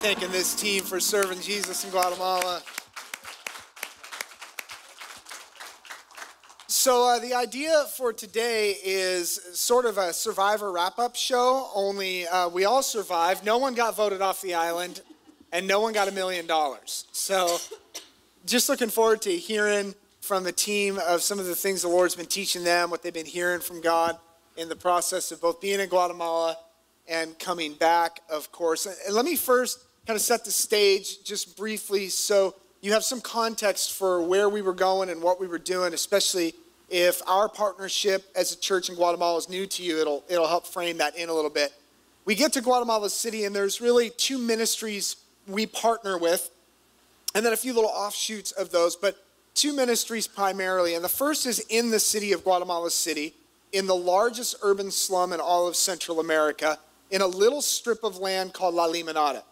Thanking this team for serving Jesus in Guatemala. So the idea for today is sort of a Survivor wrap-up show, only we all survived. No one got voted off the island, and no one got $1 million. So just looking forward to hearing from the team of some of the things the Lord's been teaching them, what they've been hearing from God in the process of both being in Guatemala and coming back, of course. And let me first kind of set the stage just briefly so you have some context for where we were going and what we were doing, especially if our partnership as a church in Guatemala is new to you. It'll help frame that in a little bit. We get to Guatemala City, and there's really two ministries we partner with, and then a few little offshoots of those, but two ministries primarily. And the first is in the city of Guatemala City, in the largest urban slum in all of Central America, in a little strip of land called La Limonada.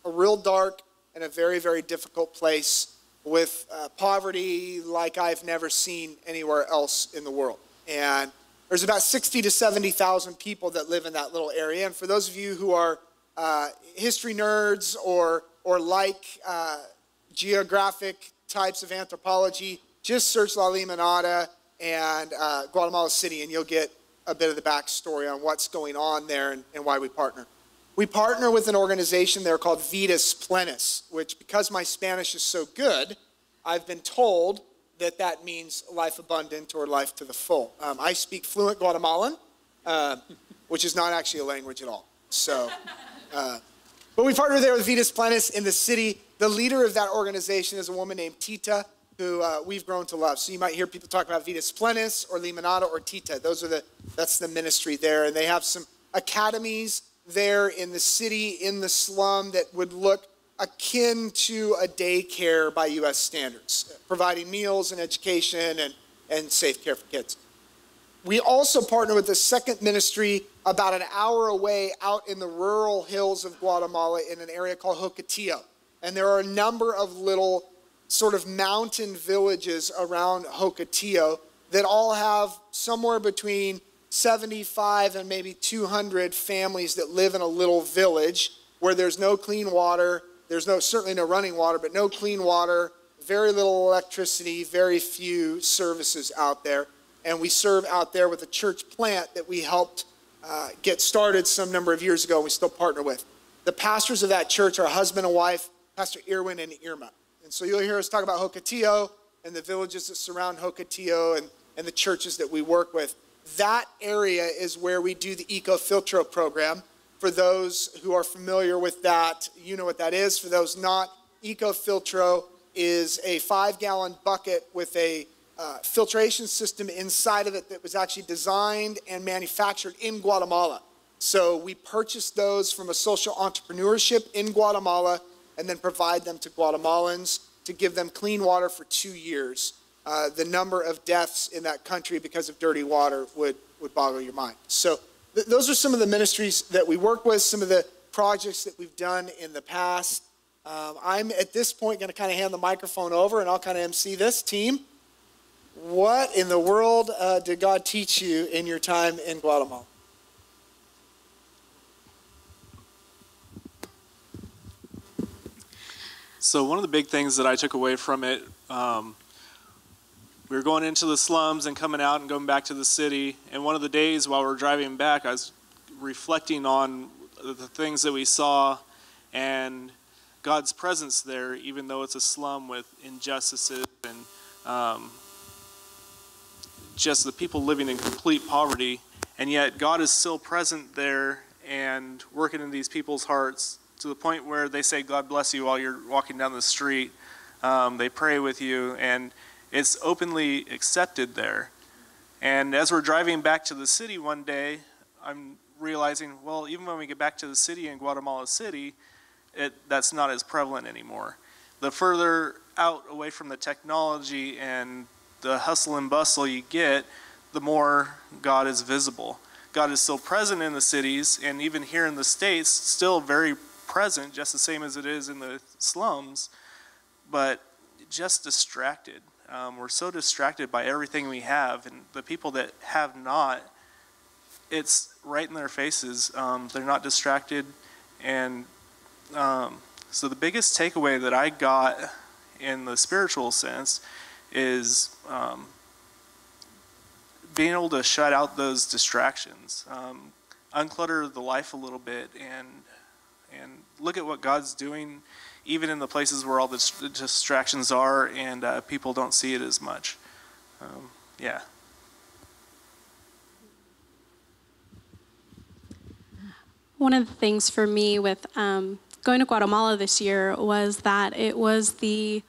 A real dark and a very, very difficult place with poverty like I've never seen anywhere else in the world. And there's about 60 to 70,000 people that live in that little area. And for those of you who are history nerds or like geographic types of anthropology, just search La Limonada and Guatemala City, and you'll get a bit of the backstory on what's going on there and why we partner. We partner with an organization there called Vidas Plenas, which, because my Spanish is so good, I've been told that means life abundant or life to the full. I speak fluent Guatemalan, which is not actually a language at all. So, but we partner there with Vidas Plenas in the city. The leader of that organization is a woman named Tita, who we've grown to love. So you might hear people talk about Vidas Plenas or Limonada or Tita. That's the ministry there. And they have some academies there in the city, in the slum, that would look akin to a daycare by U.S. standards, providing meals and education and safe care for kids. We also partner with the second ministry about an hour away out in the rural hills of Guatemala in an area called Hocotillo. And there are a number of little sort of mountain villages around Hocotillo that all have somewhere between 75 and maybe 200 families that live in a little village where there's no clean water, there's certainly no running water, but no clean water, very little electricity, very few services out there. And we serve out there with a church plant that we helped get started some number of years ago, and we still partner with. The pastors of that church are husband and wife, Pastor Irwin and Irma. And so you'll hear us talk about Hocotillo and the villages that surround Hocotillo and the churches that we work with. That area is where we do the Eco-Filtro program. For those who are familiar with that, you know what that is. For those not, Eco-Filtro is a 5-gallon bucket with a filtration system inside of it that was actually designed and manufactured in Guatemala. So we purchased those from a social entrepreneurship in Guatemala and then provide them to Guatemalans to give them clean water for 2 years. The number of deaths in that country because of dirty water would boggle your mind. So those are some of the ministries that we work with, some of the projects that we've done in the past. I'm at this point going to kind of hand the microphone over, and I'll kind of MC this team. What in the world did God teach you in your time in Guatemala? So one of the big things that I took away from it, we were going into the slums and coming out and going back to the city. And one of the days while we were driving back, I was reflecting on the things that we saw and God's presence there, even though it's a slum with injustices and just the people living in complete poverty. And yet God is still present there and working in these people's hearts to the point where they say, God bless you while you're walking down the street. They pray with you, and it's openly accepted there. And as we're driving back to the city one day, I'm realizing, well, even when we get back to the city in Guatemala City, that's not as prevalent anymore. The further out away from the technology and the hustle and bustle you get, the more God is visible. God is still present in the cities, and even here in the States, still very present, just the same as it is in the slums, but just distracted. We're so distracted by everything we have, and the people that have not, it's right in their faces. They're not distracted, and So the biggest takeaway that I got in the spiritual sense is being able to shut out those distractions, unclutter the life a little bit, and look at what God's doing, even in the places where all the distractions are, and people don't see it as much. Yeah. One of the things for me with going to Guatemala this year was that it was the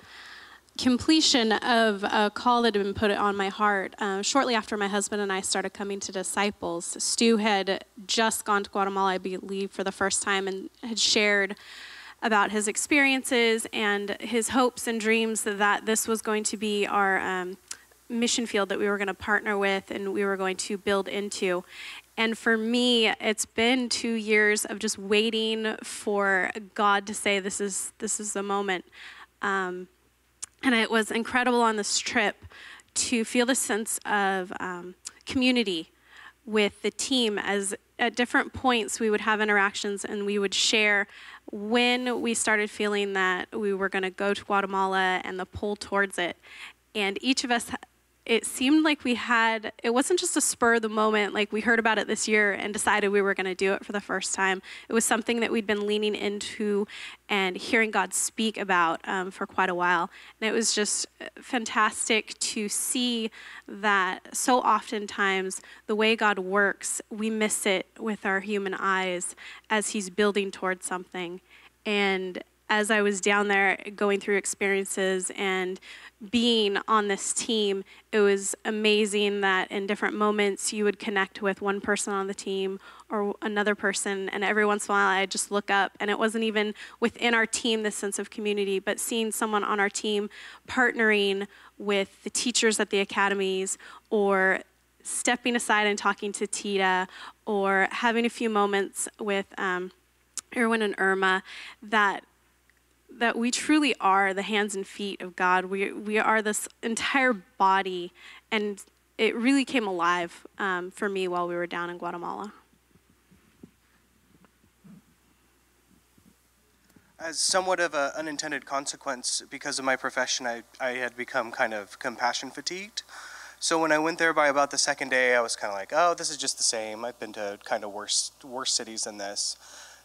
completion of a call that had been put on my heart. Shortly after my husband and I started coming to Disciples, Stu had just gone to Guatemala, I believe, for the first time, and had shared about his experiences and his hopes and dreams that this was going to be our mission field that we were going to partner with and we were going to build into. And for me, it's been 2 years of just waiting for God to say, this is the moment. And it was incredible on this trip to feel the sense of community with the team, as at different points we would have interactions and we would share when we started feeling that we were going to go to Guatemala and the pull towards it. And each of us, it seemed like it wasn't just a spur of the moment, like we heard about it this year and decided we were going to do it for the first time. It was something that we'd been leaning into and hearing God speak about for quite a while. And it was just fantastic to see that so oftentimes the way God works, we miss it with our human eyes as he's building towards something. And as I was down there going through experiences and being on this team, it was amazing that in different moments you would connect with one person on the team or another person, and every once in a while I'd just look up, and it wasn't even within our team, this sense of community, but seeing someone on our team partnering with the teachers at the academies, or stepping aside and talking to Tita, or having a few moments with Erwin and Irma, that we truly are the hands and feet of God. We are this entire body, and it really came alive for me while we were down in Guatemala. As somewhat of an unintended consequence, because of my profession, I had become kind of compassion fatigued. So when I went there, by about the second day, I was kind of like, oh, this is just the same. I've been to kind of worse cities than this.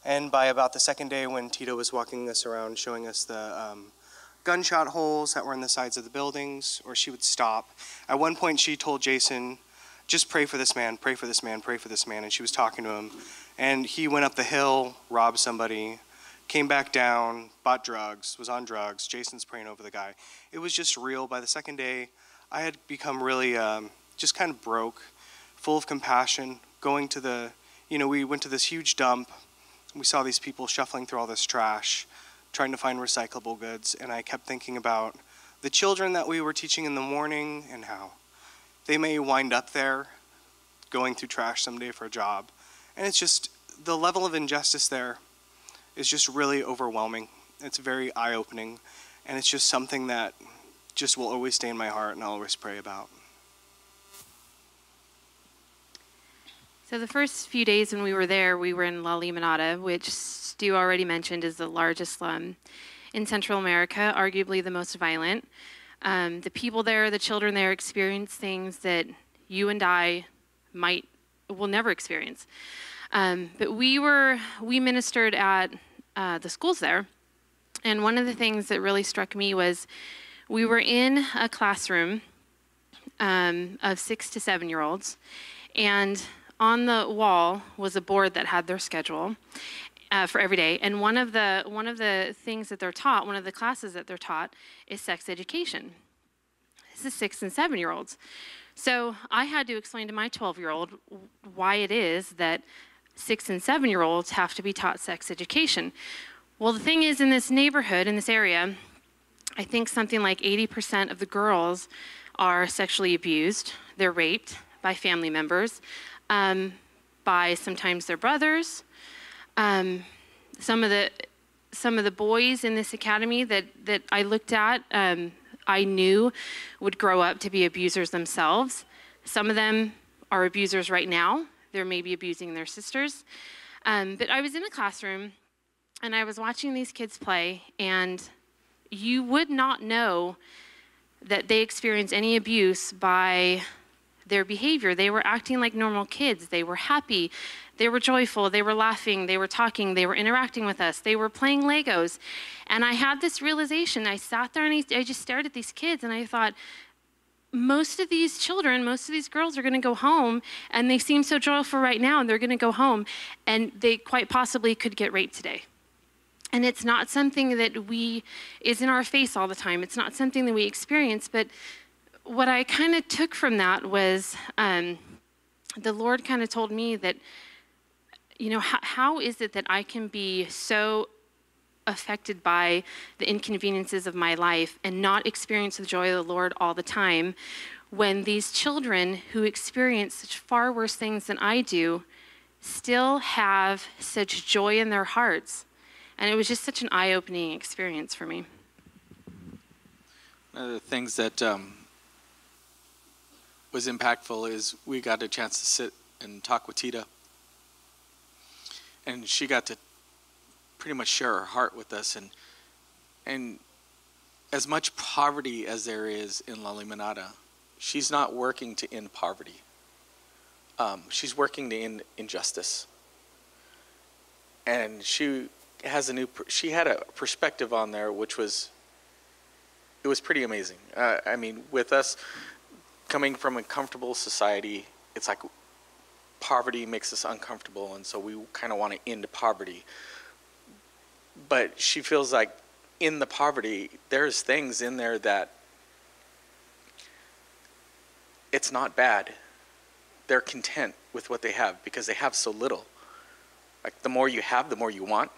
And by about the second day, when Tito was walking us around, showing us the gunshot holes that were in the sides of the buildings, or she would stop. At one point, she told Jason, just pray for this man, pray for this man, pray for this man. And she was talking to him. And he went up the hill, robbed somebody, came back down, bought drugs, was on drugs. Jason's praying over the guy. It was just real. By the second day, I had become really just kind of broke, full of compassion, going to we went to this huge dump. We saw these people shuffling through all this trash, trying to find recyclable goods, and I kept thinking about the children that we were teaching in the morning and how they may wind up there going through trash someday for a job. And it's just, the level of injustice there is just really overwhelming. It's very eye-opening, and it's just something that just will always stay in my heart and I'll always pray about. So the first few days when we were there, we were in La Limonada, which Stu already mentioned is the largest slum in Central America, arguably the most violent. The people there, the children there experience things that you and I will never experience. But we ministered at the schools there, and one of the things that really struck me was we were in a classroom of 6 to 7-year-olds, and on the wall was a board that had their schedule for every day. And one of the things that they're taught, one of the classes that they're taught, is sex education. This is 6 and 7-year-olds. So I had to explain to my 12-year-old why it is that 6 and 7-year-olds have to be taught sex education. Well, the thing is, in this neighborhood, in this area, I think something like 80% of the girls are sexually abused. They're raped by family members. By sometimes their brothers. Some of the boys in this academy that I looked at, I knew would grow up to be abusers themselves. Some of them are abusers right now. They're maybe abusing their sisters. But I was in a classroom, And I was watching these kids play, and you would not know that they experience any abuse by their behavior. They were acting like normal kids. They were happy. They were joyful. They were laughing. They were talking. They were interacting with us. They were playing Legos. And I had this realization. I sat there and I just stared at these kids, and I thought, most of these children, most of these girls are going to go home, and they seem so joyful right now, and they're going to go home, and they quite possibly could get raped today. And it's not something that is in our face all the time. It's not something that we experience. But what I kind of took from that was the Lord kind of told me that, how is it that I can be so affected by the inconveniences of my life and not experience the joy of the Lord all the time, when these children who experience such far worse things than I do still have such joy in their hearts. And it was just such an eye-opening experience for me. One of the things that was impactful is we got a chance to sit and talk with Tita. And she got to pretty much share her heart with us. And as much poverty as there is in La Limonada, she's not working to end poverty. She's working to end injustice. And she had a perspective on there it was pretty amazing. With us coming from a comfortable society, it's like poverty makes us uncomfortable, and so we kind of want to end poverty. But she feels like in the poverty, there's things in there that it's not bad. They're content with what they have because they have so little. Like the more you have, the more you want.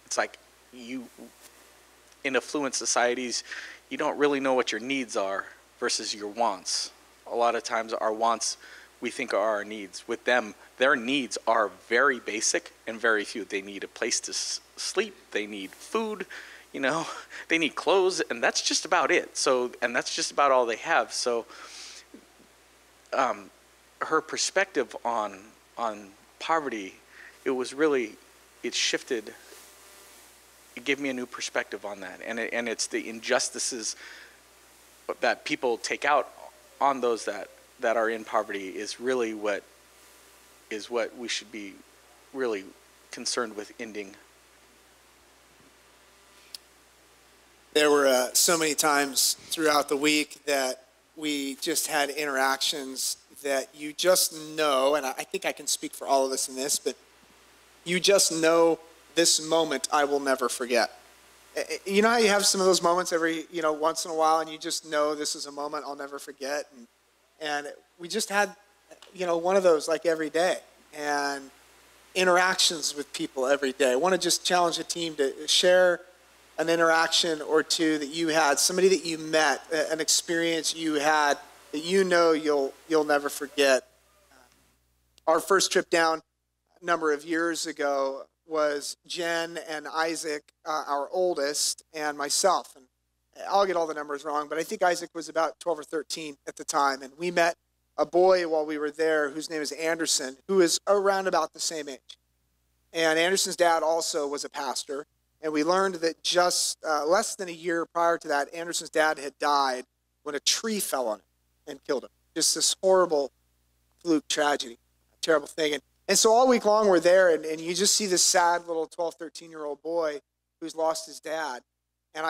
It's like in affluent societies, you don't really know what your needs are versus your wants. A lot of times our wants we think are our needs. With them, their needs are very basic and very few. They need a place to sleep, they need food, they need clothes, and that's just about it. And that's just about all they have. So her perspective on poverty, it shifted. It gave me a new perspective on that, and it's the injustices that people take out on those that are in poverty is really what we should be really concerned with ending. There were so many times throughout the week that we just had interactions that you just know, and I think I can speak for all of us in this, but you just know this moment I will never forget. You know how you have some of those moments every, once in a while, and you just know this is a moment I'll never forget. And we just had, one of those like every day, and interactions with people every day. I want to just challenge the team to share an interaction or two that you had, somebody that you met, an experience you had that you'll never forget. Our first trip down a number of years ago was Jen and Isaac, our oldest, and myself. And I'll get all the numbers wrong, but I think Isaac was about 12 or 13 at the time. And we met a boy while we were there whose name is Anderson, who is around about the same age. And Anderson's dad also was a pastor. And we learned that just less than a year prior to that, Anderson's dad had died when a tree fell on him and killed him. Just this horrible fluke tragedy, terrible thing. And so all week long we're there, and you just see this sad little 12, 13-year-old boy who's lost his dad. And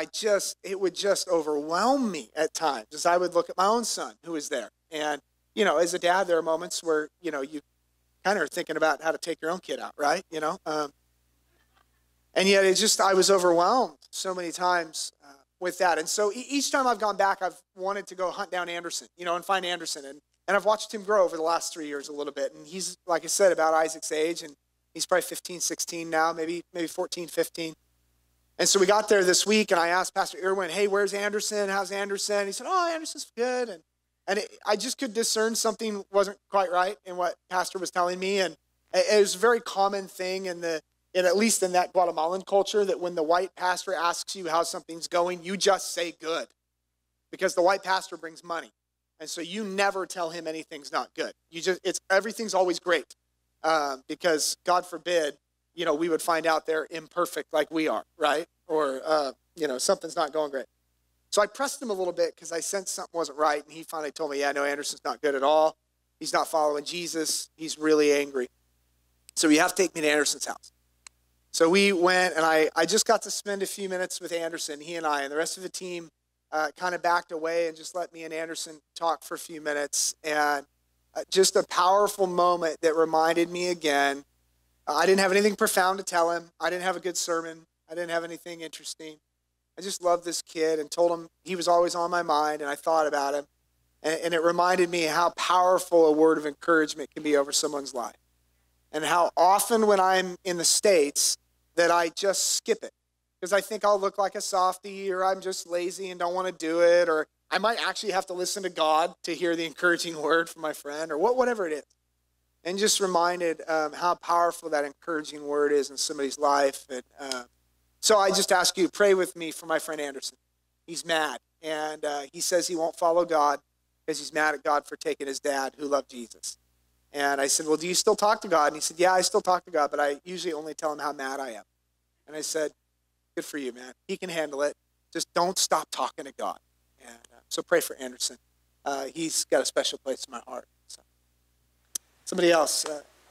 it would just overwhelm me at times as I would look at my own son who was there. And, as a dad, there are moments where, you kind of are thinking about how to take your own kid out, right? And yet I was overwhelmed so many times with that. And so each time I've gone back, I've wanted to go hunt down Anderson, and find Anderson. And I've watched him grow over the last 3 years a little bit. And he's, like I said, about Isaac's age, and he's probably 15, 16 now, maybe 14, 15. And so we got there this week, and I asked Pastor Irwin, hey, where's Anderson? How's Anderson? He said, oh, Anderson's good. I just could discern something wasn't quite right in what Pastor was telling me. And it was a very common thing at least in that Guatemalan culture, that when the white pastor asks you how something's going, you just say good, because the white pastor brings money. And so you never tell him anything's not good. Everything's always great, because God forbid we would find out they're imperfect like we are, right? Or, something's not going great. So I pressed him a little bit because I sensed something wasn't right. And he finally told me, yeah, no, Anderson's not good at all. He's not following Jesus. He's really angry. So you have to take me to Anderson's house. So we went, and I just got to spend a few minutes with Anderson, he and I, and the rest of the team kind of backed away and just let me and Anderson talk for a few minutes. And just a powerful moment that reminded me again, I didn't have anything profound to tell him. I didn't have a good sermon. I didn't have anything interesting. I just loved this kid and told him he was always on my mind, and I thought about him. And it reminded me how powerful a word of encouragement can be over someone's life. And how often when I'm in the States that I just skip it because I think I'll look like a softie, or I'm just lazy and don't want to do it, or I might actually have to listen to God to hear the encouraging word from my friend, or whatever it is. And just reminded how powerful that encouraging word is in somebody's life. And so I just ask you to pray with me for my friend Anderson. He's mad, and he says he won't follow God because he's mad at God for taking his dad who loved Jesus. And I said, well, do you still talk to God? And he said, yeah, I still talk to God, but I usually only tell him how mad I am. And I said, good for you, man. He can handle it. Just don't stop talking to God. And so pray for Anderson. He's got a special place in my heart. So. Somebody else,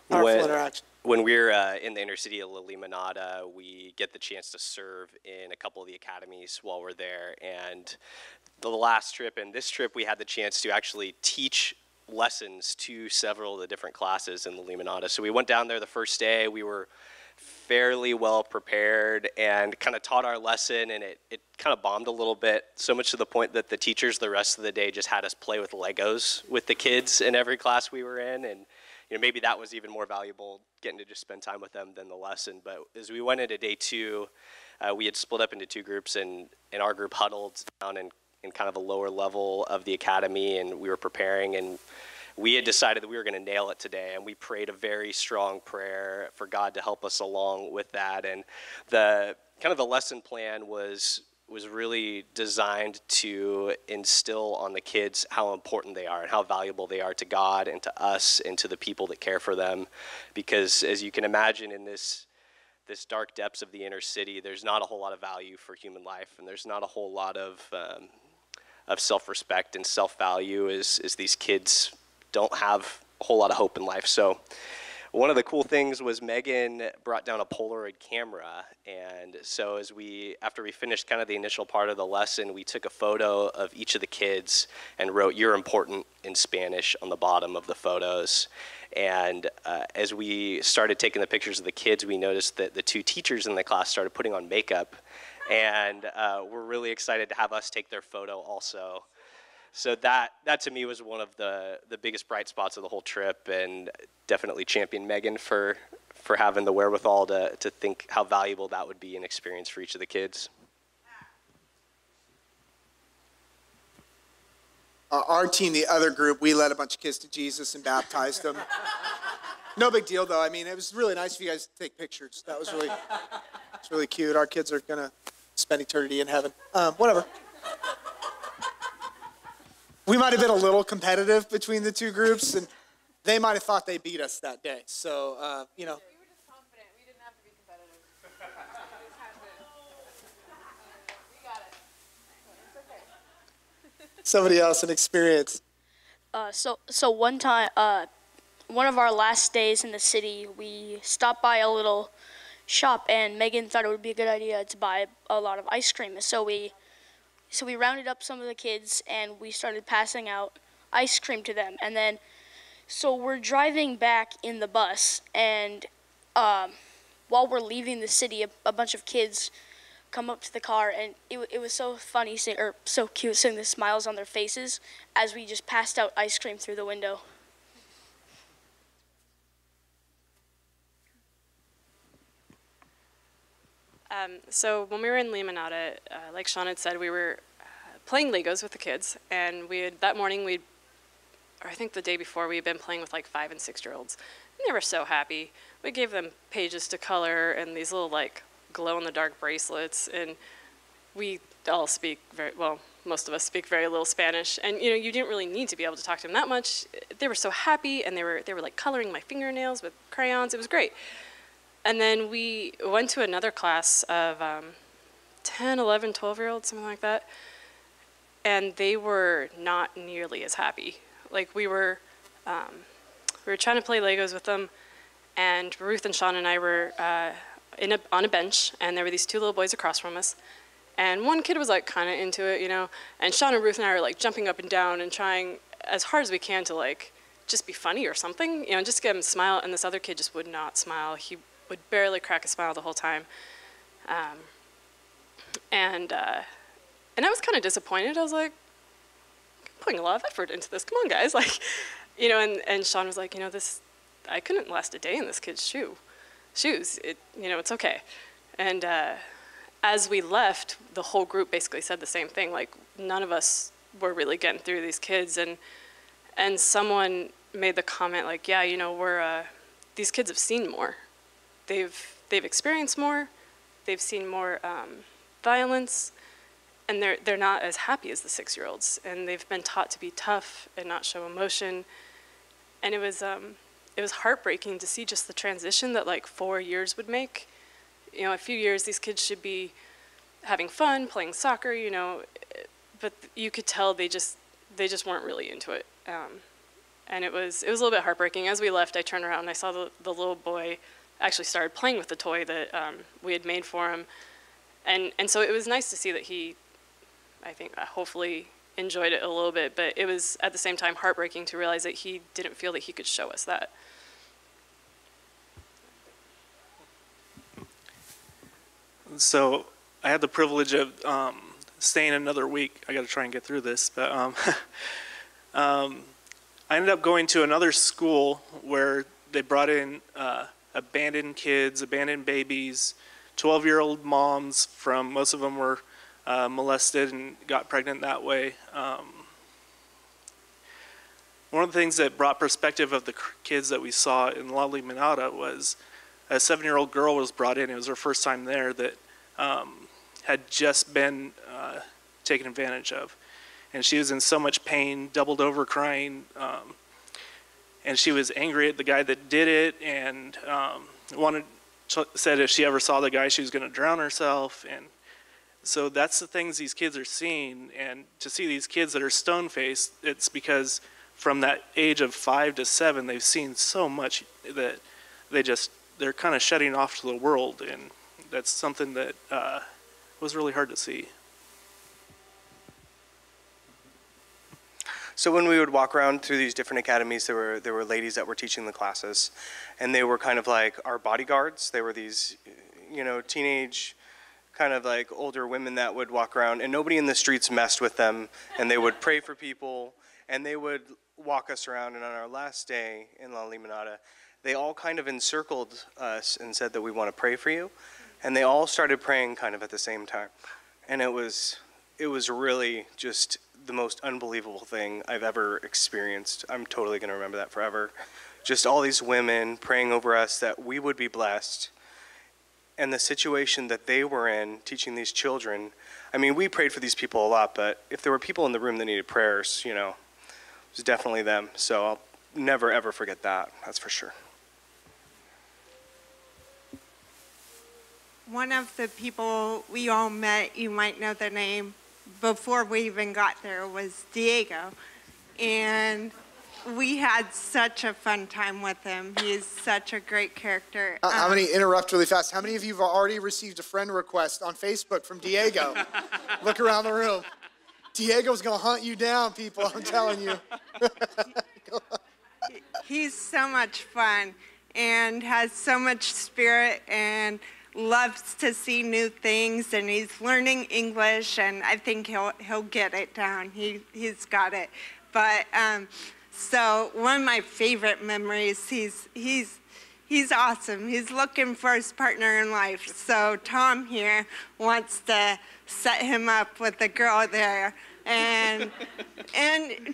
powerful interaction. When we're in the inner city of La Limonada, we get the chance to serve in a couple of the academies while we're there. And the last trip and this trip, we had the chance to actually teach lessons to several of the different classes in La Limonada. So we went down there the first day. We were fairly well prepared and kind of taught our lesson, and it kind of bombed a little bit, so much to the point that the teachers the rest of the day just had us play with Legos with the kids in every class we were in. And maybe that was even more valuable, getting to just spend time with them, than the lesson. But as we went into day two, we had split up into two groups, and our group huddled down in kind of a lower level of the academy, and we were preparing, and we had decided that we were going to nail it today, and we prayed a very strong prayer for God to help us along with that. And the kind of the lesson plan was really designed to instill on the kids how important they are and how valuable they are to God and to us and to the people that care for them. Because as you can imagine, in this dark depths of the inner city, there's not a whole lot of value for human life, and there's not a whole lot of self-respect and self-value as these kids don't have a whole lot of hope in life. So one of the cool things was Megan brought down a Polaroid camera, and so after we finished kind of the initial part of the lesson, we took a photo of each of the kids and wrote "You're important" in Spanish on the bottom of the photos. And as we started taking the pictures of the kids, we noticed that the two teachers in the class started putting on makeup, and we're really excited to have us take their photo also. So that to me was one of the biggest bright spots of the whole trip, and definitely champion Megan for having the wherewithal to think how valuable that would be an experience for each of the kids. Our team, the other group, we led a bunch of kids to Jesus and baptized them. No big deal, though. I mean, it was really nice of you guys to take pictures. That was really cute. Our kids are going to spend eternity in heaven. Whatever. We might have been a little competitive between the two groups, and they might have thought they beat us that day. So, We were just confident. We didn't have to be competitive. We got it. It's okay. Somebody else, an experience. So one time, one of our last days in the city, we stopped by a little shop, and Megan thought it would be a good idea to buy a lot of ice cream. So we rounded up some of the kids, and we started passing out ice cream to them. And then, so we're driving back in the bus, and while we're leaving the city, a bunch of kids come up to the car, and it was so funny, so cute seeing the smiles on their faces as we just passed out ice cream through the window. So when we were in Limonada, like Sean had said, we were playing Legos with the kids, and that morning or I think the day before, we had been playing with like 5- and 6-year-olds. And they were so happy. We gave them pages to color and these little like glow-in-the-dark bracelets, and we all speak most of us speak very little Spanish, and you didn't really need to be able to talk to them that much. They were so happy, and they were like coloring my fingernails with crayons. It was great. And then we went to another class of 10, 11, 12-year-olds, something like that. And they were not nearly as happy. Like we were trying to play Legos with them, and Ruth and Sean and I were on a bench, and there were these two little boys across from us. And one kid was like kind of into it, you know, and Sean and Ruth and I were like jumping up and down and trying as hard as we can to like just be funny or something, you know, just get him to smile. And this other kid just would not smile. He would barely crack a smile the whole time. And I was kind of disappointed. I was like, I'm putting a lot of effort into this. Come on, guys. Like, you know, and Sean was like, you know, I couldn't last a day in this kid's shoes. You know, it's okay. And as we left, the whole group basically said the same thing. Like, none of us were really getting through these kids. And someone made the comment like, yeah, you know, these kids have seen more. They've experienced more. They've seen more violence, and they're not as happy as the 6-year-olds. And they've been taught to be tough and not show emotion. And it was heartbreaking to see just the transition that like 4 years would make. You know, a few years these kids should be having fun, playing soccer, you know, but you could tell they just weren't really into it. And it was a little bit heartbreaking. As we left, I turned around and I saw the little boy actually started playing with the toy that we had made for him. And so it was nice to see that he, I think, hopefully enjoyed it a little bit, but it was at the same time heartbreaking to realize that he didn't feel that he could show us that. So I had the privilege of staying another week. I got to try and get through this, but I ended up going to another school where they brought in abandoned kids, abandoned babies, 12-year-old moms from, most of them were molested and got pregnant that way. One of the things that brought perspective of the kids that we saw in La Limonada was a 7-year-old girl was brought in. It was her first time there that had just been taken advantage of. And she was in so much pain, doubled over crying. And she was angry at the guy that did it, and said if she ever saw the guy, she was going to drown herself. And so that's the things these kids are seeing. And to see these kids that are stone-faced, it's because from that age of 5 to 7, they've seen so much that they're kind of shutting off to the world. And that's something that was really hard to see. So when we would walk around through these different academies, there were ladies that were teaching the classes, and they were kind of like our bodyguards. They were these, you know, teenage, kind of like older women that would walk around, and nobody in the streets messed with them, and they would pray for people, and they would walk us around. And on our last day in La Limonada, they all kind of encircled us and said that we want to pray for you, and they all started praying kind of at the same time, and it was really just the most unbelievable thing I've ever experienced. I'm totally going to remember that forever. Just all these women praying over us that we would be blessed. And the situation that they were in, teaching these children, I mean, we prayed for these people a lot, but if there were people in the room that needed prayers, you know, it was definitely them. So I'll never, ever forget that. That's for sure. One of the people we all met, you might know the name, before we even got there, was Diego. And we had such a fun time with him. He's such a great character. I'm going to interrupt really fast. How many of you have already received a friend request on Facebook from Diego? Look around the room. Diego's going to hunt you down, people, I'm telling you. He's so much fun and has so much spirit and loves to see new things, and he's learning English, and I think he'll get it down. He's got it. But so one of my favorite memories, he's awesome. He's looking for his partner in life. So Tom here wants to set him up with a girl there. And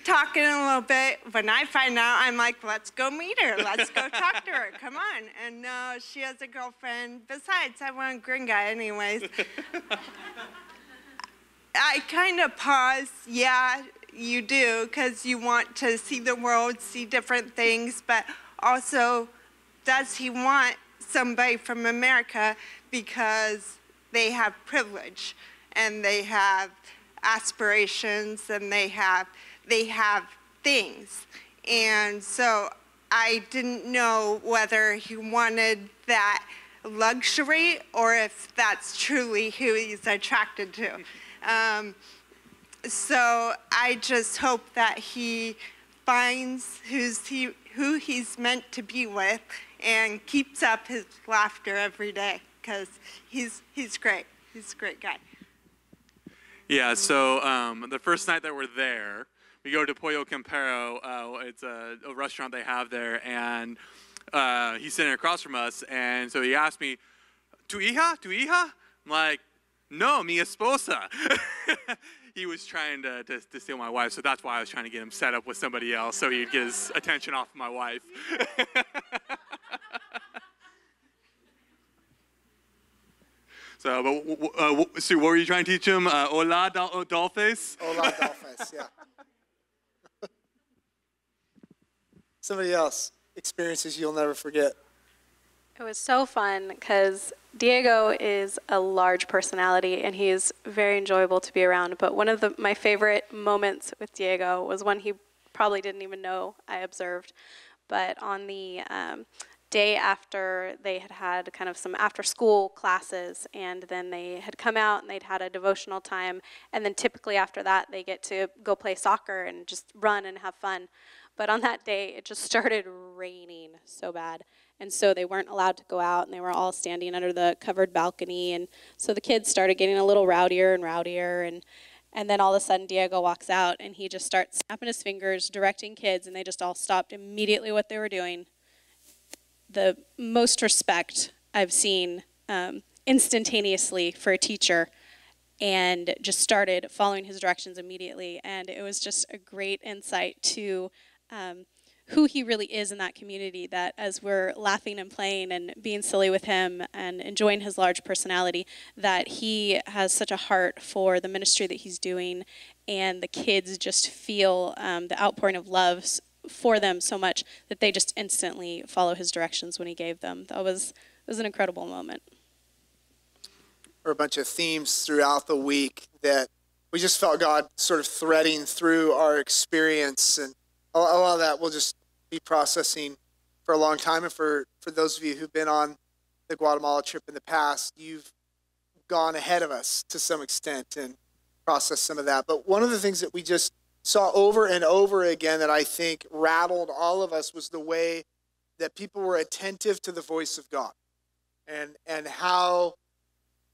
talking a little bit, when I find out, I'm like, let's go meet her. Let's go talk to her. Come on. And no, she has a girlfriend. Besides, I want a gringa anyways. I kind of pause. Yeah, you do, because you want to see the world, see different things. But also, does he want somebody from America because they have privilege and they have aspirations and they have things. And so I didn't know whether he wanted that luxury or if that's truly who he's attracted to. So I just hope that he finds who he's meant to be with and keeps up his laughter every day, because he's great. He's a great guy. Yeah, so the first night that we're there, we go to Pollo Campero. It's a restaurant they have there, and he's sitting across from us, and so he asked me, "Tu hija? Tu hija?" I'm like, "No, mi esposa." He was trying to steal my wife, so that's why I was trying to get him set up with somebody else so he'd get his attention off of my wife. So, but Sue, what were you trying to teach him? Hola, Dolphins? Hola, Dolphins, yeah. Somebody else, experiences you'll never forget. It was so fun because Diego is a large personality and he is very enjoyable to be around. But one of my favorite moments with Diego was one he probably didn't even know I observed. But on the day after they had kind of some after-school classes, and then they had come out and they'd had a devotional time, and then typically after that they get to go play soccer and just run and have fun. But on that day, it just started raining so bad. And so they weren't allowed to go out, and they were all standing under the covered balcony. And so the kids started getting a little rowdier and rowdier. And then all of a sudden, Diego walks out, and he just starts snapping his fingers, directing kids, and they just all stopped immediately what they were doing. The most respect I've seen instantaneously for a teacher, and just started following his directions immediately. And it was just a great insight to who he really is in that community, that as we're laughing and playing and being silly with him and enjoying his large personality, that he has such a heart for the ministry that he's doing, and the kids just feel the outpouring of love for them so much that they just instantly follow his directions when he gave them. It was an incredible moment. Or a bunch of themes throughout the week that we just felt God sort of threading through our experience, and a lot of that we'll just be processing for a long time. And for those of you who've been on the Guatemala trip in the past, you've gone ahead of us to some extent and processed some of that. But one of the things that we just saw over and over again that I think rattled all of us was the way that people were attentive to the voice of God, and how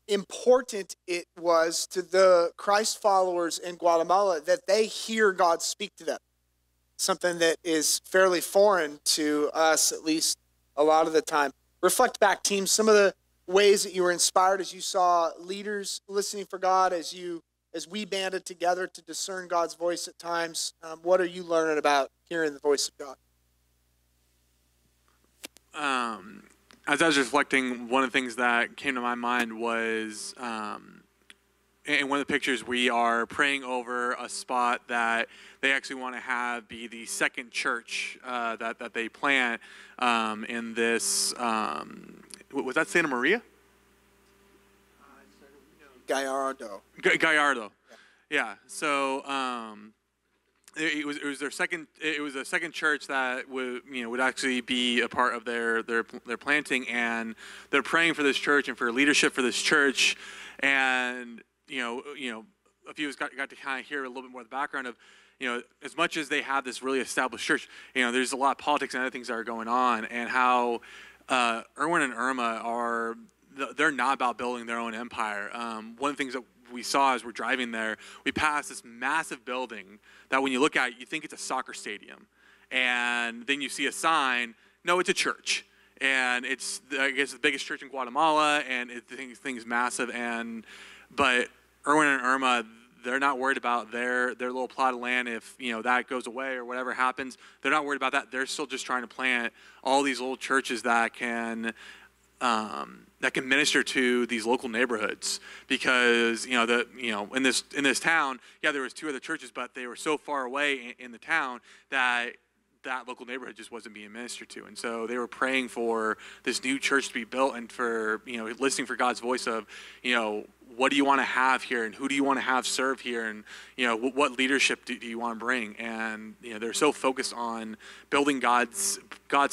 important it was to the Christ followers in Guatemala that they hear God speak to them. Something that is fairly foreign to us, at least a lot of the time. Reflect back, team, some of the ways that you were inspired as you saw leaders listening for God, as we banded together to discern God's voice at times. What are you learning about hearing the voice of God? As I was reflecting, one of the things that came to my mind was in one of the pictures, we are praying over a spot that they actually want to have be the second church that they plant in this, was that Santa Maria? Gallardo. Gallardo. Yeah. So it was their second. It was a second church that would actually be a part of their planting, and they're praying for this church and for leadership for this church, and a few of us got to kind of hear a little bit more of the background of, as much as they have this really established church, there's a lot of politics and other things that are going on, and how Erwin and Irma they're not about building their own empire. One of the things that we saw as we're driving there, we passed this massive building that when you look at it, you think it's a soccer stadium. And then you see a sign, no, it's a church. And it's, I guess, the biggest church in Guatemala, and the thing's massive. But Erwin and Irma, they're not worried about their little plot of land if that goes away or whatever happens. They're not worried about that. They're still just trying to plant all these little churches that can minister to these local neighborhoods, because in this town, yeah, there was 2 other churches, but they were so far away in the town that that local neighborhood just wasn't being ministered to. And so they were praying for this new church to be built and for, listening for God's voice of, what do you want to have here and who do you want to have serve here and, what leadership do you want to bring? And, they're so focused on building God's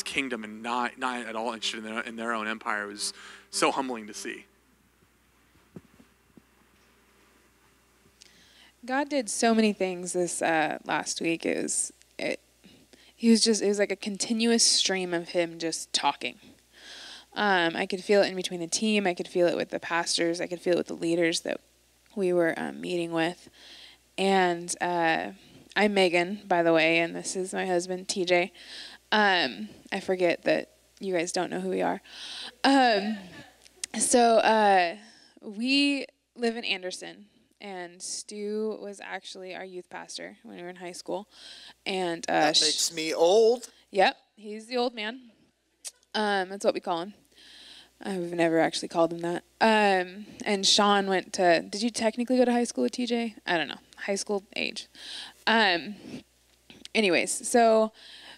kingdom and not at all interested in their own empire. It was so humbling to see. God did so many things this last week. It was like a continuous stream of him just talking. I could feel it in between the team. I could feel it with the pastors. I could feel it with the leaders that we were meeting with. And I'm Megan, by the way, and this is my husband, TJ. I forget that you guys don't know who we are. So we live in Anderson. And Stu was actually our youth pastor when we were in high school. And that makes me old. Yep, he's the old man. That's what we call him. We've never actually called him that. And Sean went to, did you technically go to high school with TJ? I don't know, high school age. Anyways, so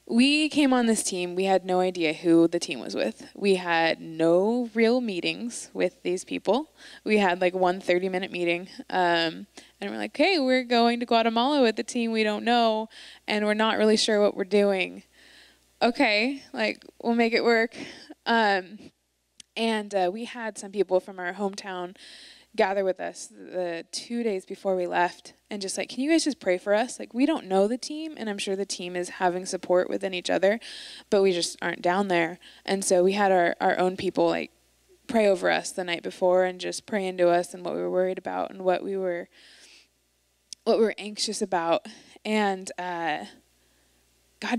we came on this team. We had no idea who the team was with. We had no real meetings with these people. We had like one 30-minute meeting. And we're like, hey, we're going to Guatemala with the team we don't know, and we're not really sure what we're doing. Okay, like, we'll make it work. And we had some people from our hometown gather with us the 2 days before we left and just like, can you guys just pray for us? Like, we don't know the team, and I'm sure the team is having support within each other, but we just aren't down there. And so we had our own people like pray over us the night before and just pray into us and what we were worried about and what we were anxious about. And God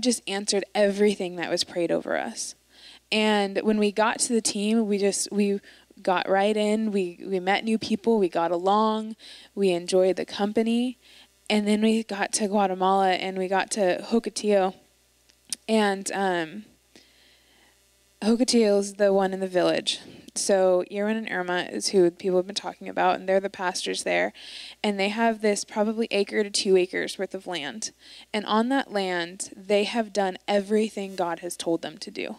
just answered everything that was prayed over us. And when we got to the team, we got right in. We met new people. We got along. We enjoyed the company. And then we got to Guatemala and we got to Hocotillo. And Hocotillo is the one in the village. So Irwin and Irma is who people have been talking about, and they're the pastors there. And they have this probably 1 to 2 acres worth of land. And on that land, they have done everything God has told them to do.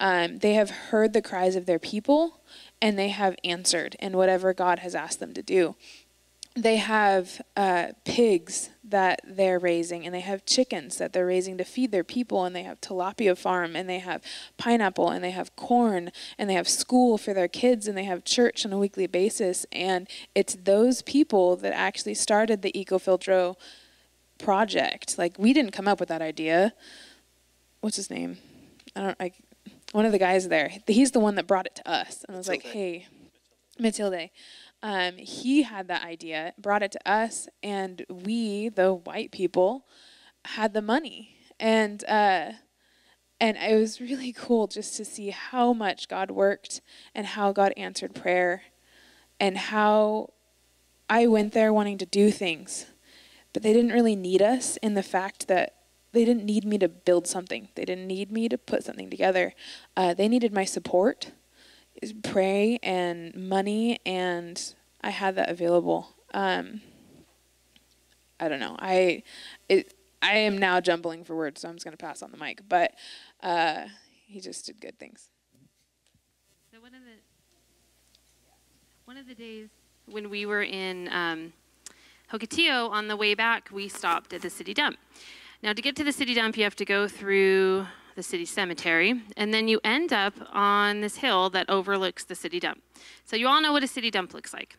They have heard the cries of their people, and they have answered in whatever God has asked them to do. They have pigs that they're raising, and they have chickens that they're raising to feed their people, and they have tilapia farm, and they have pineapple, and they have corn, and they have school for their kids, and they have church on a weekly basis. And it's those people that actually started the Ecofiltro project. Like, we didn't come up with that idea. What's his name? One of the guys there. He's the one that brought it to us. And I was like, hey, Matilde. He had that idea, brought it to us, and we, the white people, had the money. And it was really cool just to see how much God worked and how God answered prayer and how I went there wanting to do things. But they didn't really need us in the fact that they didn't need me to build something. They didn't need me to put something together. They needed my support, pray and money, and I had that available. I don't know. I am now jumbling for words, so I'm just going to pass on the mic. But he just did good things. So one of the days when we were in Hocotillo, on the way back, we stopped at the city dump. Now, to get to the city dump, you have to go through the city cemetery, and then you end up on this hill that overlooks the city dump. So you all know what a city dump looks like.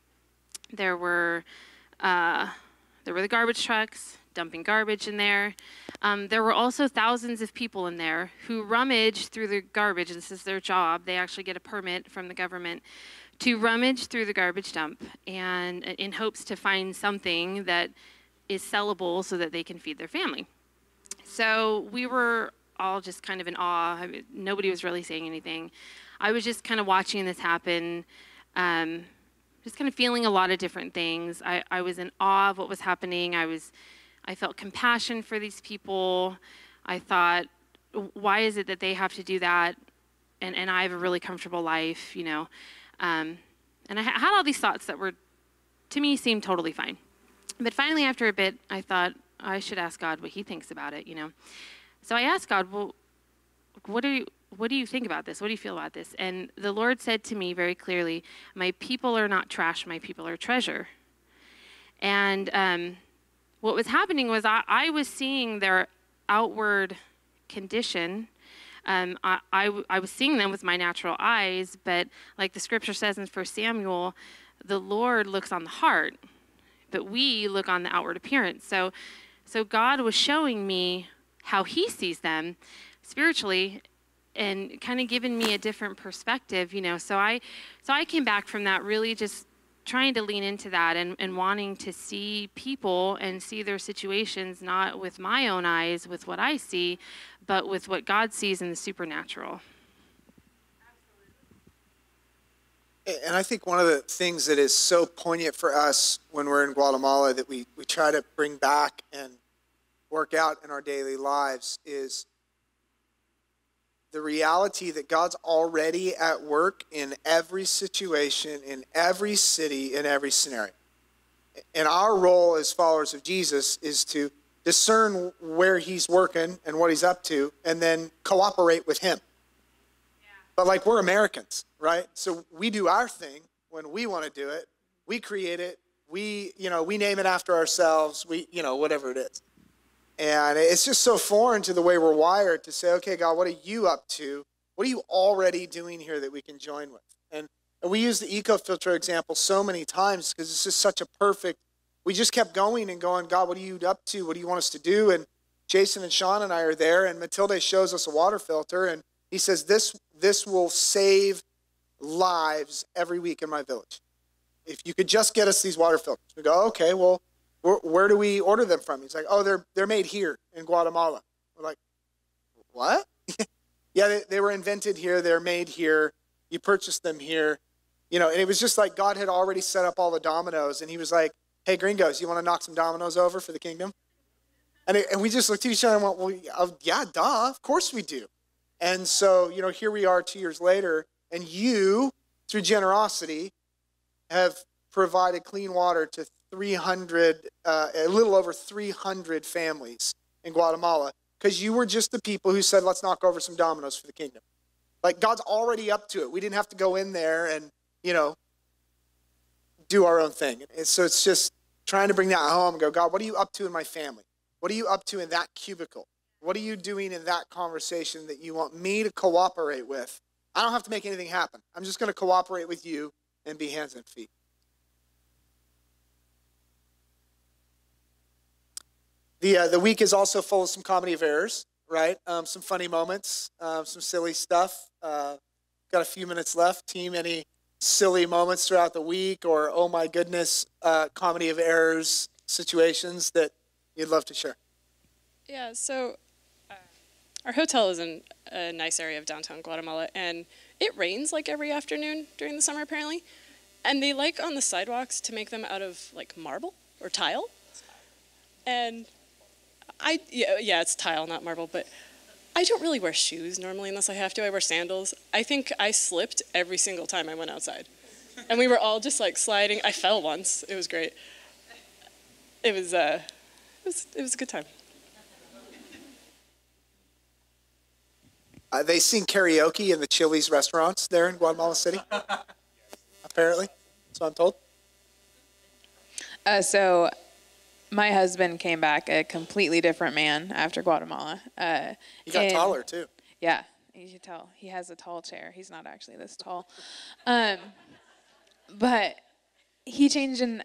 There were the garbage trucks dumping garbage in there. There were also thousands of people in there who rummage through the garbage. This is their job. They actually get a permit from the government to rummage through the garbage dump, and in hopes to find something that is sellable so that they can feed their family. So we were all just kind of in awe. I mean, nobody was really saying anything. I was just kind of watching this happen, just kind of feeling a lot of different things. I was in awe of what was happening. I felt compassion for these people. I thought, why is it that they have to do that, and I have a really comfortable life, you know? And I had all these thoughts that were, to me, seemed totally fine. But finally, after a bit, I thought, I should ask God what he thinks about it, you know. So I asked God, well, what do you think about this? What do you feel about this? And the Lord said to me very clearly, my people are not trash, my people are treasure. And what was happening was I was seeing their outward condition. I was seeing them with my natural eyes, but like the scripture says in 1 Samuel, the Lord looks on the heart, but we look on the outward appearance. So God was showing me how he sees them spiritually and kind of giving me a different perspective, So I came back from that really just trying to lean into that and wanting to see people and see their situations, not with my own eyes, with what I see, but with what God sees in the supernatural. And I think one of the things that is so poignant for us when we're in Guatemala that we try to bring back and work out in our daily lives is the reality that God's already at work in every situation, in every city, in every scenario. And our role as followers of Jesus is to discern where he's working and what he's up to, and then cooperate with him. But like, we're Americans, right? So we do our thing when we want to do it. We create it. We name it after ourselves. Whatever it is. And it's just so foreign to the way we're wired to say, okay, God, what are you up to? What are you already doing here that we can join with? And we use the eco-filter example so many times because it's just such a perfect, we just kept going and going, God, what are you up to? What do you want us to do? And Jason and Sean and I are there, and Matilde shows us a water filter, and he says, this will save lives every week in my village. If you could just get us these water filters. We go, okay, well, where do we order them from? He's like, oh, they're made here in Guatemala. We're like, what? Yeah, they were invented here. They're made here. You purchased them here. And it was just like God had already set up all the dominoes, and he was like, hey, gringos, you want to knock some dominoes over for the kingdom? And we just looked at each other and went, well, yeah, duh, of course we do. And so, here we are 2 years later, and you, through generosity, have provided clean water to a little over 300 families in Guatemala, because you were just the people who said, let's knock over some dominoes for the kingdom. Like, God's already up to it. We didn't have to go in there and, do our own thing. And so it's just trying to bring that home and go, God, what are you up to in my family? What are you up to in that cubicle? What are you doing in that conversation that you want me to cooperate with? I don't have to make anything happen. I'm just going to cooperate with you and be hands and feet. The week is also full of some comedy of errors, right? Some funny moments, some silly stuff. Got a few minutes left. Team, any silly moments throughout the week or, oh my goodness, comedy of errors situations that you'd love to share? Yeah, so our hotel is in a nice area of downtown Guatemala, and it rains like every afternoon during the summer apparently. And they like on the sidewalks to make them out of like marble or tile. And it's tile, not marble, but I don't really wear shoes normally unless I have to. I wear sandals. I think I slipped every single time I went outside. And we were all just like sliding. I fell once. It was great. It was a good time. They sing karaoke in the Chili's restaurants there in Guatemala City, apparently. So I'm told. So my husband came back a completely different man after Guatemala. He got taller, too. Yeah, you can tell. He has a tall chair. He's not actually this tall. But he changed in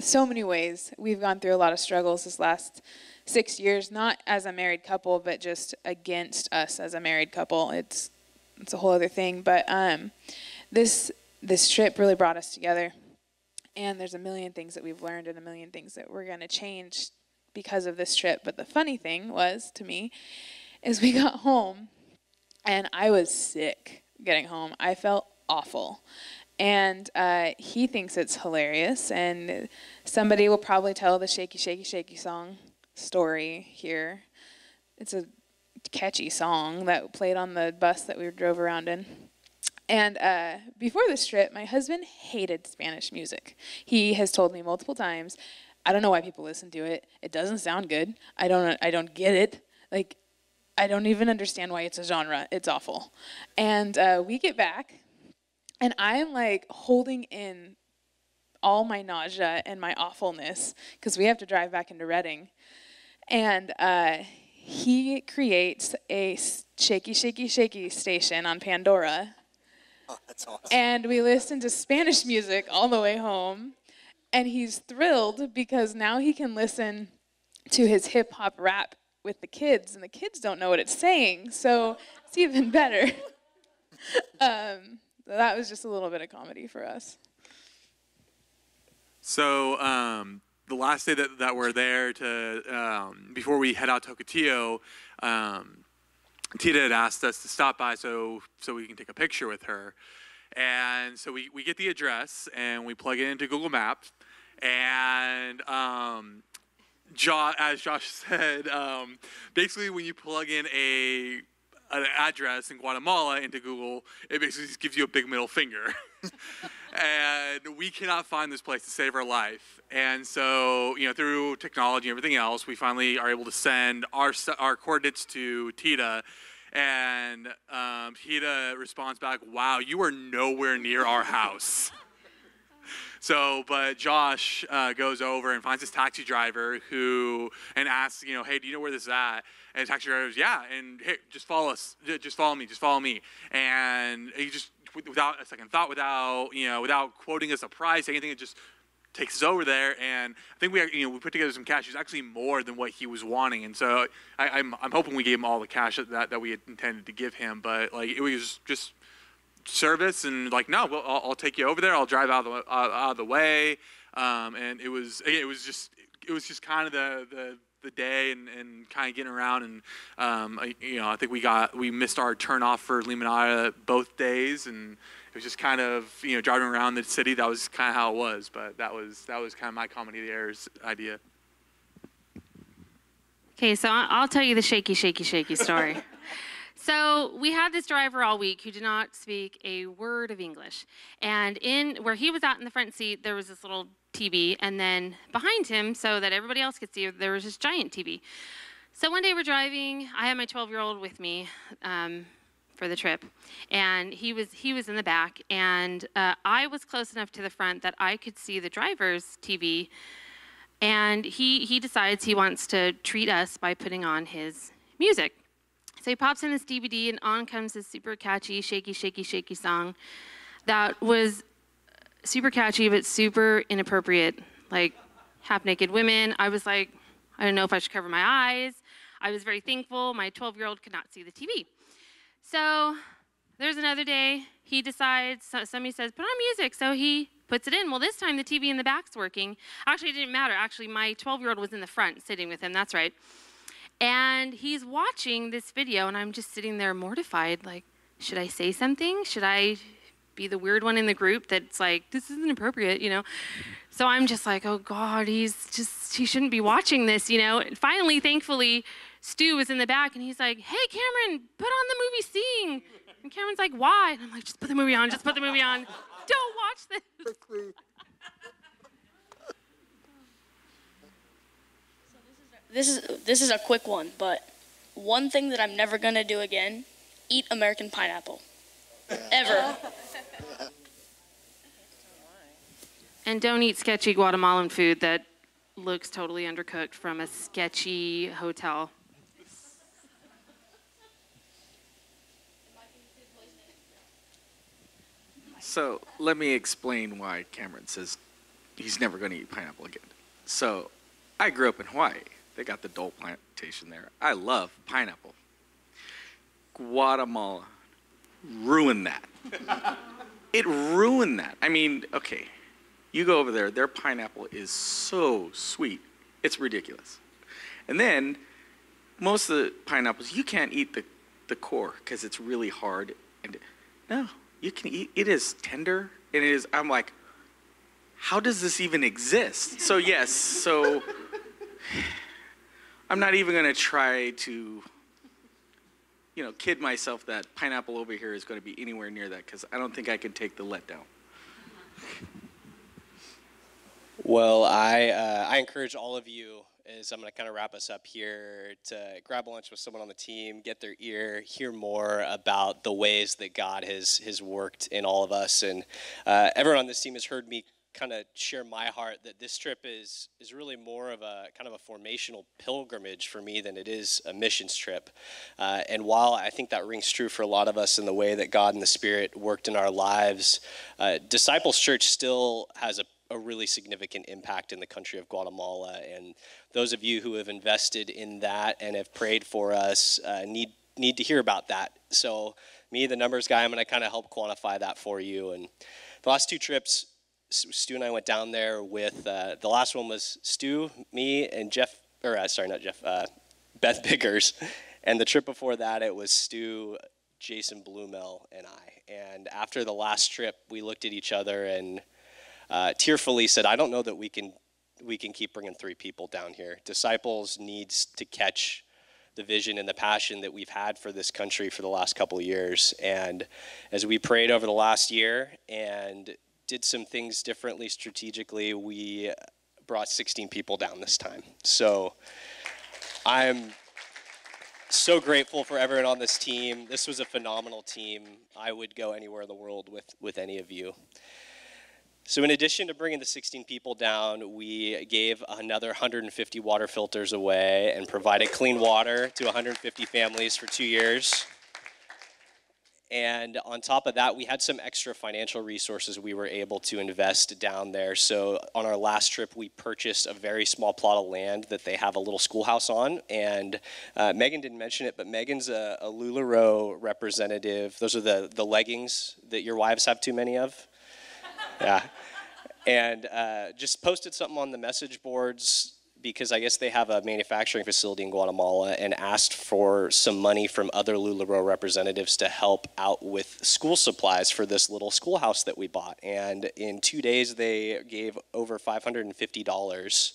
so many ways. We've gone through a lot of struggles this last 6 years, not as a married couple, but just against us as a married couple. It's a whole other thing. But this trip really brought us together. And there's a million things that we've learned and a million things that we're going to change because of this trip. But the funny thing was, to me, is we got home, and I was sick getting home. I felt awful. And he thinks it's hilarious. And somebody will probably tell the Shaky, Shaky, Shaky song story here. It's a catchy song that played on the bus that we drove around in. And before this trip, my husband hated Spanish music. He has told me multiple times, I don't know why people listen to it. It doesn't sound good. I don't get it. Like, I don't even understand why it's a genre. It's awful. And we get back, and I am like holding in all my nausea and my awfulness because we have to drive back into Reading. And he creates a shaky, shaky, shaky station on Pandora. Oh, that's awesome. And we listen to Spanish music all the way home. And he's thrilled because now he can listen to his hip hop rap with the kids, and the kids don't know what it's saying, so it's even better. That was just a little bit of comedy for us. So the last day that we're there to before we head out to Ocotillo, Tita had asked us to stop by so we can take a picture with her. And so we get the address and we plug it into Google Maps. And as Josh said, basically when you plug in an address in Guatemala into Google, it basically just gives you a big middle finger. And we cannot find this place to save our life. And so, through technology and everything else, we finally are able to send our coordinates to Tita. And Tita responds back, "Wow, you are nowhere near our house." So, but Josh goes over and finds this taxi driver and asks, "Hey, do you know where this is at?" And the taxi driver goes, "Yeah," and "Hey, just follow us. Just follow me. And he just, without a second thought, without quoting us a price, anything, it just takes us over there. And I think we put together some cash. It was actually more than what he was wanting. And so I'm hoping we gave him all the cash that we had intended to give him. But it was just service, and no, I'll take you over there. I'll drive out of the way. And it was just kind of the day and kind of getting around. And I think we missed our turn off for Limonada both days, and it was just kind of driving around the city. That was kind of how it was. But that was kind of my comedy of the errors idea. Okay, so I'll tell you the shaky, shaky, shaky story. So we had this driver all week who did not speak a word of English. And where he was out in the front seat, there was this little TV. And then behind him, so that everybody else could see, there was this giant TV. So one day we're driving. I had my 12-year-old with me for the trip. And he was in the back. And I was close enough to the front that I could see the driver's TV. And he decides he wants to treat us by putting on his music. So he pops in this DVD, and on comes this super catchy, shaky, shaky, shaky song that was super catchy but super inappropriate, like half-naked women. I was like, I don't know if I should cover my eyes. I was very thankful my 12-year-old could not see the TV. So there's another day. He decides, somebody says, put on music. So he puts it in. Well, this time the TV in the back's working. Actually, it didn't matter. Actually, my 12-year-old was in the front sitting with him. That's right. And he's watching this video, and I'm just sitting there mortified, like, should I say something? Should I be the weird one in the group that's like, this isn't appropriate, So I'm just like, oh God, he shouldn't be watching this, And finally, thankfully, Stu was in the back, and he's like, hey, Cameron, put on the movie Sing. And Cameron's like, why? And I'm like, just put the movie on, Don't watch this. This is a quick one, but one thing that I'm never gonna do again: eat American pineapple, ever. And don't eat sketchy Guatemalan food that looks totally undercooked from a sketchy hotel. So let me explain why Cameron says he's never going to eat pineapple again. So I grew up in Hawaii. They got the Dole plantation there. I love pineapple. Guatemala ruined that. It ruined that. I mean, okay, you go over there, their pineapple is so sweet. It's ridiculous. And then most of the pineapples, you can't eat the core because it's really hard. And no, you can eat, it is tender. And it is, I'm like, how does this even exist? So yes, so I'm not even going to try to, kid myself that pineapple over here is going to be anywhere near that, because I don't think I can take the letdown. Well, I encourage all of you, is I'm going to kind of wrap us up here to grab lunch with someone on the team, get their ear, hear more about the ways that God has worked in all of us. And everyone on this team has heard me kind of share my heart that this trip is really more of a kind of a formational pilgrimage for me than it is a missions trip. And while I think that rings true for a lot of us in the way that God and the Spirit worked in our lives, Disciples Church still has a really significant impact in the country of Guatemala. And those of you who have invested in that and have prayed for us need to hear about that. So me, the numbers guy, I'm going to kind of help quantify that for you. And the last two trips, Stu and I went down there with, the last one was Stu, me, and Beth Biggers. And the trip before that, it was Stu, Jason Blumel, and I. And after the last trip, we looked at each other and tearfully said, I don't know that we can keep bringing 3 people down here. Disciples needs to catch the vision and the passion that we've had for this country for the last couple of years. And as we prayed over the last year and did some things differently strategically, we brought 16 people down this time. So I'm so grateful for everyone on this team. This was a phenomenal team. I would go anywhere in the world with any of you. So in addition to bringing the 16 people down, we gave another 150 water filters away and provided clean water to 150 families for 2 years. And on top of that, we had some extra financial resources we were able to invest down there. So on our last trip, we purchased a very small plot of land that they have a little schoolhouse on. And Megan didn't mention it, but Megan's a LuLaRoe representative. Those are the leggings that your wives have too many of. Yeah. And just posted something on the message boards because I guess they have a manufacturing facility in Guatemala, and asked for some money from other LuLaRoe representatives to help out with school supplies for this little schoolhouse that we bought. And in 2 days, they gave over $550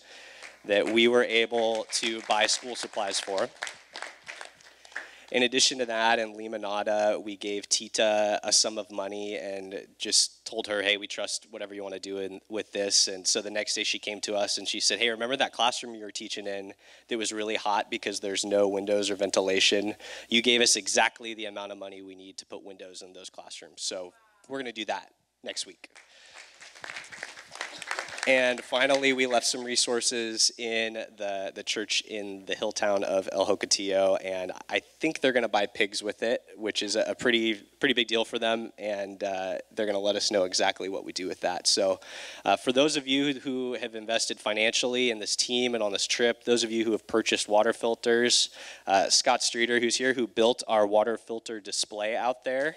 that we were able to buy school supplies for. In addition to that, in Limonada, we gave Tita a sum of money and just told her, hey, we trust whatever you want to do with this. And so the next day she came to us and she said, hey, remember that classroom you were teaching in that was really hot because there's no windows or ventilation? You gave us exactly the amount of money we need to put windows in those classrooms. So we're going to do that next week. And finally, we left some resources in the church in the hill town of El Jocotillo, and I think they're going to buy pigs with it, which is a pretty big deal for them, and they're going to let us know exactly what we do with that. So for those of you who have invested financially in this team and on this trip, those of you who have purchased water filters, Scott Streeter, who's here, who built our water filter display out there.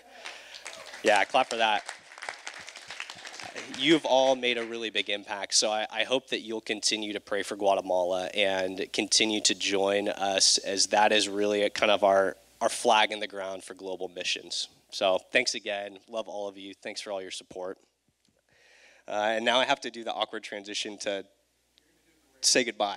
Yeah, clap for that. You've all made a really big impact, so I hope that you'll continue to pray for Guatemala and continue to join us, as that is really kind of our flag in the ground for global missions. So thanks again. Love all of you. Thanks for all your support. And now I have to do the awkward transition to say goodbye.